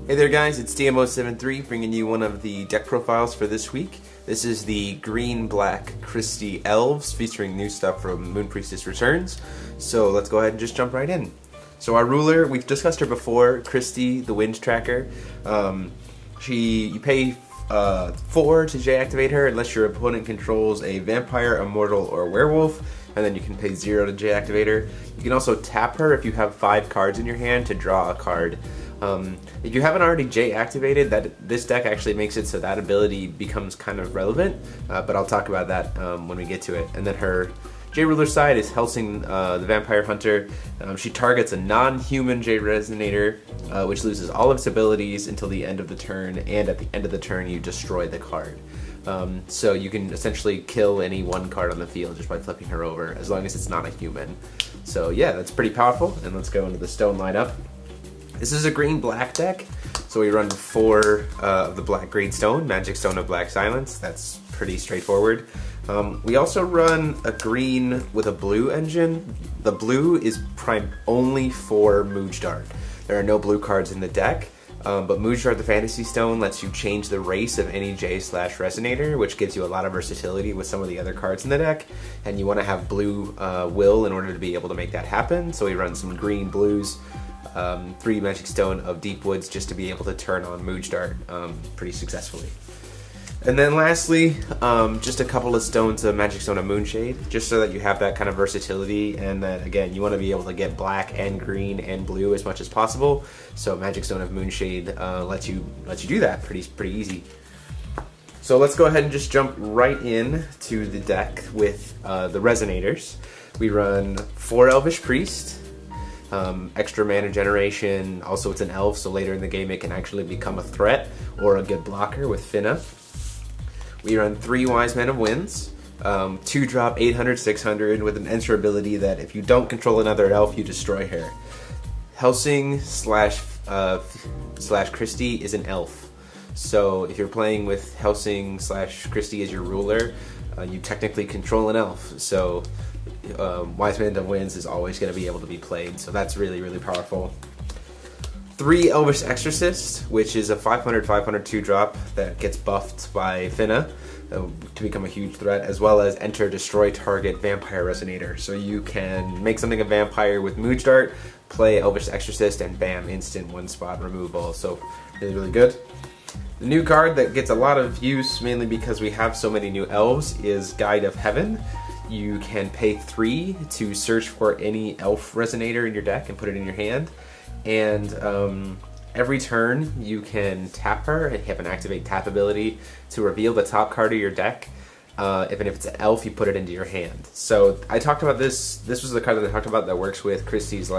Hey there guys, it's DMO73 bringing you one of the deck profiles for this week. This is the green-black Christie Elves featuring new stuff from Moon Priestess Returns. So let's go ahead and just jump right in. So our ruler, we've discussed her before, Christie, the Wind Tracker. You pay 4 to J-activate her unless your opponent controls a vampire, a mortal, or a werewolf, and then you can pay 0 to J-activate her. You can also tap her if you have 5 cards in your hand to draw a card. If you haven't already J-activated, this deck actually makes it so that ability becomes kind of relevant, but I'll talk about that when we get to it. And then her J-Ruler side is Helsing, the Vampire Hunter. She targets a non-human J-Resonator, which loses all of its abilities until the end of the turn, and at the end of the turn you destroy the card. So you can essentially kill any one card on the field just by flipping her over, as long as it's not a human. So yeah, that's pretty powerful, and let's go into the stone lineup. This is a green-black deck, so we run 4 of the black-green stone, Magic Stone of Black Silence. That's pretty straightforward. We also run a green with a blue engine. The blue is primed only for Moojdart. There are no blue cards in the deck, but Moojdart, the Fantasy Stone, lets you change the race of any J/Resonator, which gives you a lot of versatility with some of the other cards in the deck, and you want to have blue will in order to be able to make that happen, so we run some green blues. 3 Magic Stone of Deep Woods just to be able to turn on Moojdart pretty successfully. And then lastly, just a couple of stones of Magic Stone of Moonshade, just so that you have that kind of versatility, and that again, you want to be able to get black and green and blue as much as possible. So Magic Stone of Moonshade lets you do that pretty easy. So let's go ahead and just jump right in to the deck with the Resonators. We run 4 Elvish Priest. Extra mana generation, also it's an elf, so later in the game it can actually become a threat or a good blocker with Fina. We run 3 Wiseman of Winds, 2-drop 800/600 with an enter ability that if you don't control another elf, you destroy her. Helsing slash Christie is an elf, so if you're playing with Helsing slash Christie as your ruler, you technically control an elf, so Wiseman of Winds is always going to be able to be played, so that's really powerful. 3 Elvish Exorcist, which is a 500/500 2-drop that gets buffed by Fina to become a huge threat, as well as enter destroy target vampire resonator. So you can make something a vampire with Moojdart, play Elvish Exorcist, and bam, instant 1-spot removal. So really good. The new card that gets a lot of use, mainly because we have so many new elves, is Guide of Heaven. You can pay 3 to search for any elf resonator in your deck and put it in your hand. And every turn you can tap her and have an activate tap ability to reveal the top card of your deck. Even if it's an elf, you put it into your hand. So I talked about this. This was the card that I talked about that works with Christie's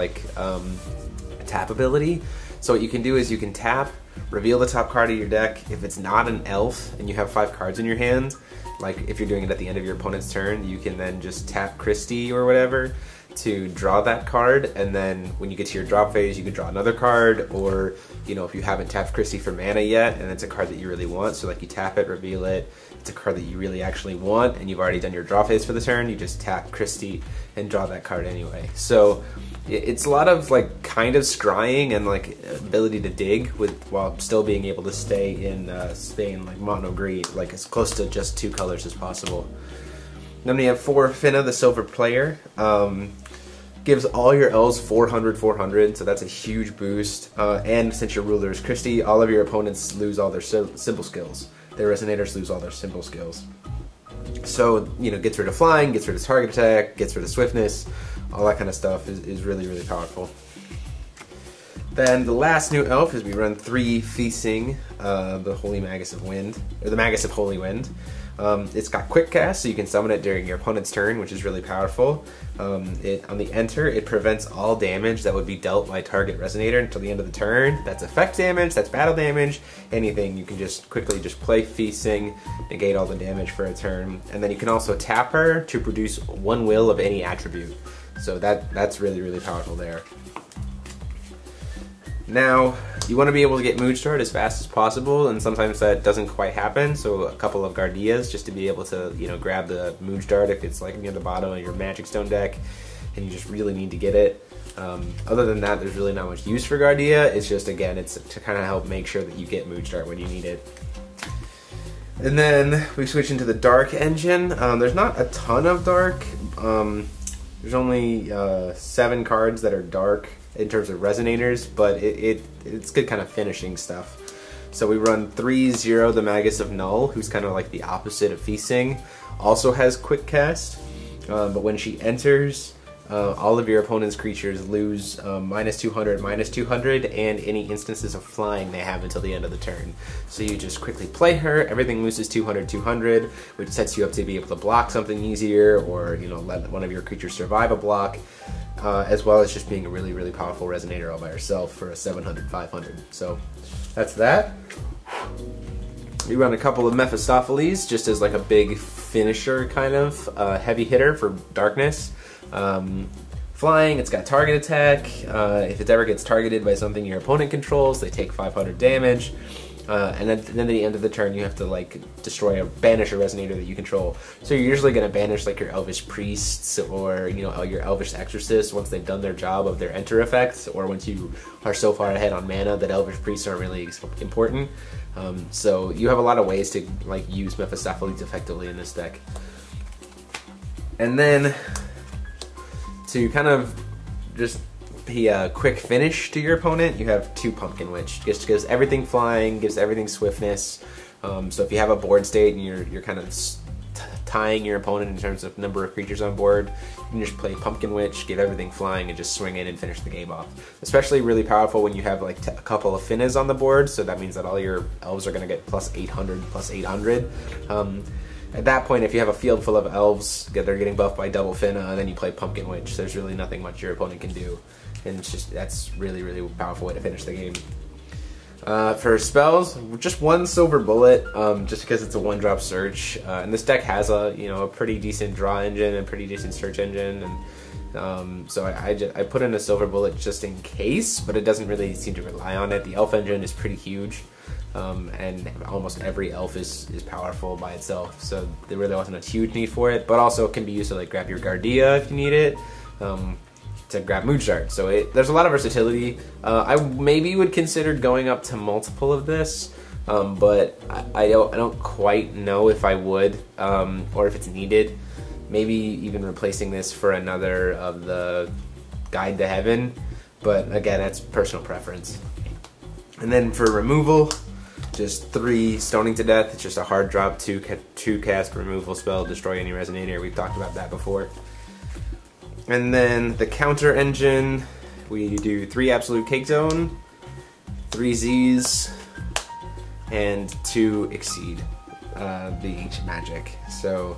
tap ability. So what you can do is you can tap, reveal the top card of your deck. If it's not an elf and you have 5 cards in your hand, like if you're doing it at the end of your opponent's turn, you can then just tap Christie or whatever to draw that card, and then when you get to your drop phase you can draw another card, or you know, if you haven't tapped Christie for mana yet and it's a card that you really want, so like you tap it, reveal it, it's a card that you really actually want and you've already done your draw phase for the turn, you just tap Christie and draw that card anyway. So it's a lot of like kind of scrying and like ability to dig while still being able to stay in like mono green, like as close to just 2 colors as possible. Then we have 4 Fina, the Silver Player. Gives all your elves 400/400, so that's a huge boost. And since your ruler is Christie, all of your opponents lose all their symbol skills. Their Resonators lose all their symbol skills. So, you know, gets rid of flying, gets rid of target attack, gets rid of swiftness, all that kind of stuff is really powerful. Then the last new elf is we run 3 Fiethsing, the Holy Magus of Wind, or the Magus of Holy Wind. It's got quick cast, so you can summon it during your opponent's turn, which is really powerful. On the enter, it prevents all damage that would be dealt by target resonator until the end of the turn. That's effect damage, that's battle damage, anything. You can just quickly play Fiethsing, negate all the damage for a turn, and then you can also tap her to produce 1 will of any attribute. So that's really powerful there. Now, you want to be able to get Moojdart as fast as possible, and sometimes that doesn't quite happen, so a couple of Gardeas just to be able to, you know, grab the Moojdart if it's like near the bottom of your Magic Stone deck and you just really need to get it. Other than that, there's really not much use for Gardea. It's just, again, it's to kind of help make sure that you get Moojdart when you need it. And then we switch into the Dark engine. There's not a ton of Dark. There's only 7 cards that are Dark in terms of Resonators, but it's good kind of finishing stuff. So we run 3-0 the Magus of Null, who's kind of like the opposite of Fiethsing. Also has Quick Cast, but when she enters, all of your opponent's creatures lose -200, -200, and any instances of flying they have until the end of the turn. So you just quickly play her, everything loses 200, 200, which sets you up to be able to block something easier, or, you know, let one of your creatures survive a block, as well as just being a really, really powerful Resonator all by herself for a 700, 500. So that's that. We run a couple of Mephistopheles just as like a big finisher kind of heavy hitter for darkness. Flying, it's got target attack. If it ever gets targeted by something your opponent controls, they take 500 damage. And then at the end of the turn, you have to like banish a Resonator that you control. So you're usually going to banish like your Elvish Priests or, you know, your Elvish Exorcists once they've done their job of their enter effects, or once you are so far ahead on mana that Elvish Priests aren't really important. So you have a lot of ways to like use Mephistopheles effectively in this deck. And then to kind of just be a quick finish to your opponent, you have 2 Pumpkin Witch. Just gives everything flying, gives everything swiftness. So if you have a board state and you're kind of tying your opponent in terms of number of creatures on board, you can just play Pumpkin Witch, give everything flying, and just swing in and finish the game off. Especially really powerful when you have like a couple of Finas on the board, so that means that all your elves are going to get plus 800, plus 800. At that point, if you have a field full of elves, they're getting buffed by double Fina, and then you play Pumpkin Witch. There's really nothing much your opponent can do, and it's just, that's really, really powerful way to finish the game. For spells, just 1 Silver Bullet, just because it's a 1-drop search, and this deck has a a pretty decent draw engine and pretty decent search engine, and so I put in a Silver Bullet just in case, but it doesn't really seem to rely on it. The Elf engine is pretty huge. And almost every elf is powerful by itself, so there really wasn't a huge need for it, but also it can be used to like grab your Gardea if you need it, to grab Moojdart, so there's a lot of versatility. I maybe would consider going up to multiple of this, but I don't quite know if I would, or if it's needed. Maybe even replacing this for another of the Guide to Heaven, but again, that's personal preference. And then for removal, just 3 Stoning to Death. It's just a hard drop, 2 cast removal spell, destroy any Resonator. We've talked about that before. And then the counter engine, we do 3 Absolute Cake Zone, 3 Z's, and 2 Exceed, the Ancient Magic. So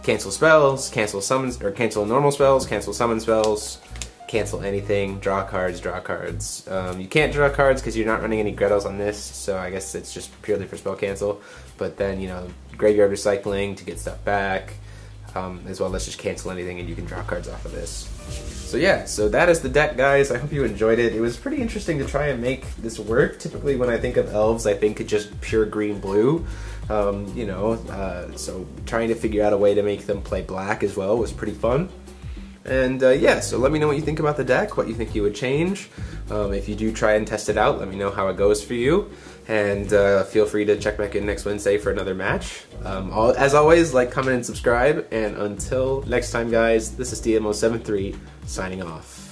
cancel spells, cancel summons, or cancel normal spells, cancel summon spells, cancel anything, draw cards, draw cards. You can't draw cards because you're not running any Grettles on this, so I guess it's just purely for spell cancel. But then, graveyard recycling to get stuff back, as well as just cancel anything and you can draw cards off of this. So yeah, so that is the deck, guys. I hope you enjoyed it. It was pretty interesting to try and make this work. Typically when I think of elves, I think of just pure green-blue. So trying to figure out a way to make them play black as well was pretty fun. And yeah, so let me know what you think about the deck, what you think you would change. If you do try and test it out, let me know how it goes for you. And feel free to check back in next Wednesday for another match. As always, like, comment, and subscribe. And until next time, guys, this is DMO73 signing off.